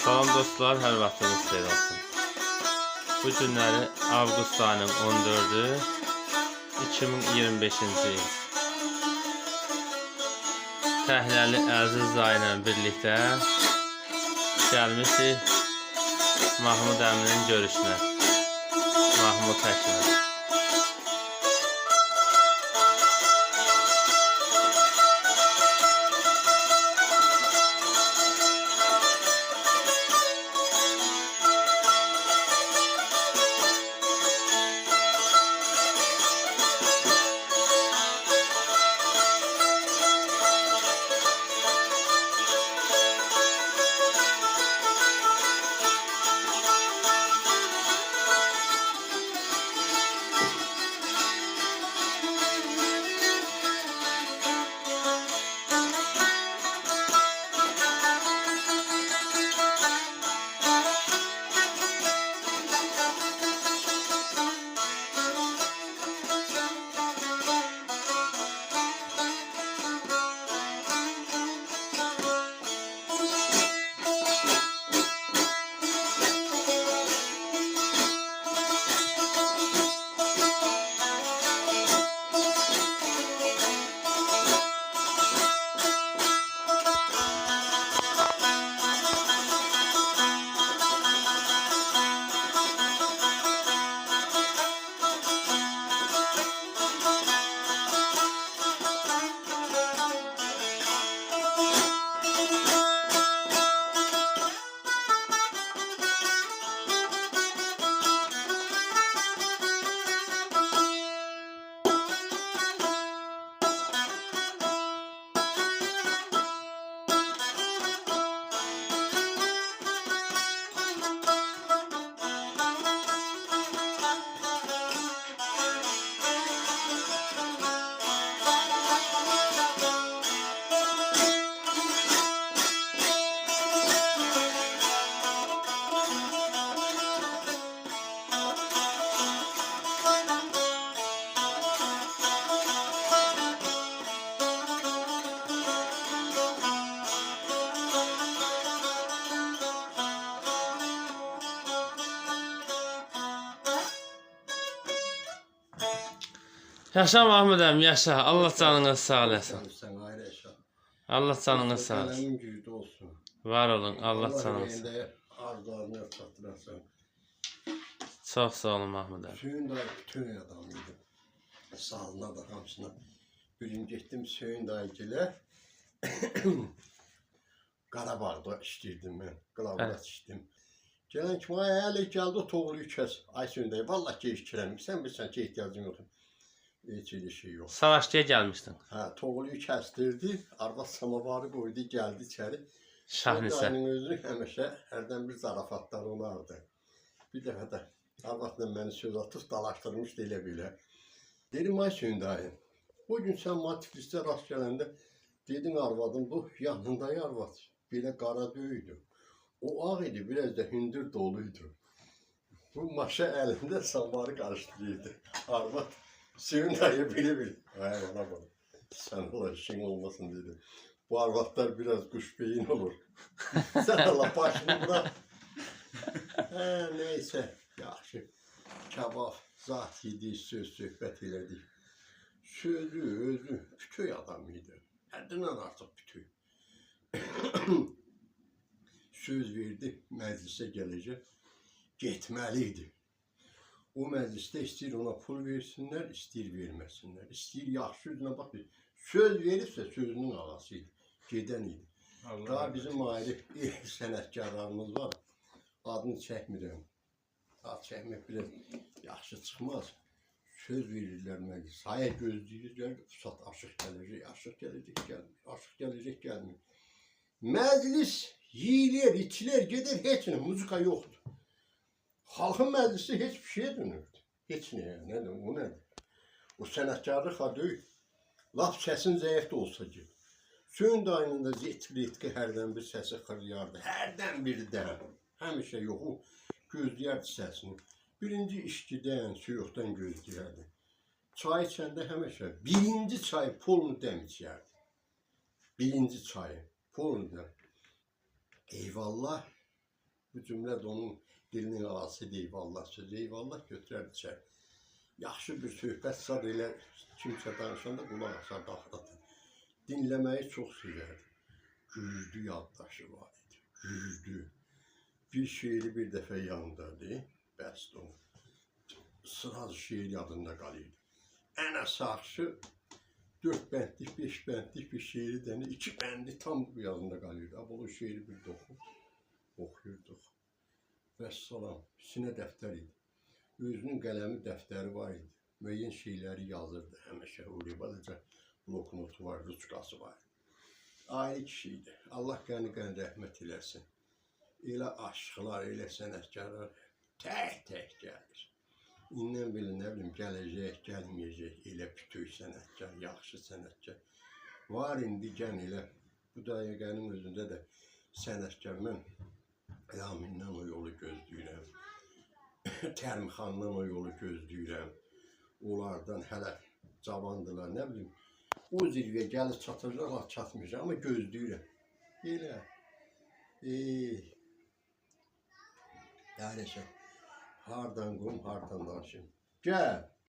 Salam dostlar, hər vaxtınız xeyir olsun. Bu günləri avqust ayının 14-ü 2025-ci il. Təhliyəli Əziz dayı ilə birlikdə gəlmişik Mahmud əminin görüşünə. Mahmud Həkimə. Yaşa Mahmud əmi, yaşa. Allah canınız sağ olasın. Allah canınız sağ olasın. Var olun, Allah canınız. Arzularını çatdırasın. Çox sağ olun Mahmud əmi. Hüseyin dayı bütün adam idi. Sağlığına da hamısına. Bir gün getdim Hüseyin dayıgilə. Qarabağda işləyirdim mən. Qlavrat işləyirdim. Gələn kimi hələ gəldi o toğluyu kəs. Ay Hüseyin dayı, vallahi ki işləyirəm. Sən bilsən ki ehtiyacın yoxdur. Heç bir şey yox. Savaşçıya gəlmişdin. Hə, toğluyu kəsdirdi. Arvad samavarı qoydu, gəldi içəri. Şahnisə. Dayının özü həmişə hərdən bir zarafatlar olardı. Bir dəfə də arvadla məni söz atıb dalaşdırmışdı elə belə. Dedim ay Hüseyin dayı, o gün sən mənə Tiflisdə rast gələndə dedin arvadın bu yanında arvad belə qara döyüydü. O ağ idi, biraz da hündür doluydu. Bu maşa əlində samarı qarışdırırdı. Arvad Hüseyin dayı bile. Ay bana bak. Sen Allah işin olmasın dedim. Bu arvatlar biraz kuş beyin olur. Sen Allah başını bırak. Neyse. Yaxşı. Kebab, zat yedi, söz söhbət elədik. Sözü, özü, bütün adam idi. Həddindən artıq bütün. Söz verdi, məclisə gələcək. Getməliydi. O məclisdə istəyir ona pul versinlər, istəyir verməsinlər. İstəyir yaxşı üzünə bax. Söz veribsə sözünün ağasıydı. Gedən idi. Daha bizim ayrı sənətkarlarımız var. Adını çəkmirəm. Ad çəkmək biraz yaxşı çıxmaz. Söz verirlər məclis. Haya gözləyirlər, pusat aşıq gələcək, aşıq gələcək, gəlmir. Aşıq gələcək, gəlmir. Məclis yiyilər, içilər, gedir, heç nə, muzika yoxdur. Xalqın məclisi heç bir şeye dönürdü. Heç nəyə, nədir, o nədir? O sənətkarlıq deyil. Laf səsin zəif də olsa ki. Hüseyin dayının da zitqi hərdən bir səsi xırlayardı. Hərdən birdən. Həmişə yox, o gözləyərdi səsini. Birinci işkidən, suyuqdan gözləyərdi. Çay içəndə həmişə birinci çay polunu dəm içərdi. Birinci çayı polunu dəm. Eyvallah, Bu cümlə də onun dilinin ağası eyvallah söz. Eyvallah götürərdi çək. Yaxşı bir söhbət zad elə kimsə danışanda qulaq asar daxilata. Dinləməyi çox sevərdi. Güclü yaddaşı var idi. Güclü. Bir şeiri bir dəfə yanındadır. Bəsdir onu. Sıraz şeir yadında qalırdı. Ən əsası 4 bəndlik, 5 bəndlik bir şeiri dəni, 2 bəndi tam yadında qalırdı. Amma o şeiri bir oxuyurduq. Vəssalam, sinə dəftər idi. Özünün qələmi dəftəri var idi. Müəyyən şeyləri yazırdı həmişə. Orada bloknotu var, ruçkası var. Ayrı kişi idi. Allah qəni rəhmət eləsin. Elə aşıqlar, elə sənətkarlar tək gəlir. İndən belə nə bilim, gələcək, gəlməyəcək, elə bütük sənətkar, yaxşı sənətkar. Var indi gən elə, bu dəqiqənin özündə də sənətkar. Mən Əlamindən o yolu gözləyirəm. Tərmixandan o yolu gözləyirəm. Onlardan hələ cavandılar, nə bilim, o zirvəyə gəlib çatacaqlar, çatmayacaq, amma gözləyirəm. Elə, Əyləşək, hardan qum, hardan danışım. Gəl.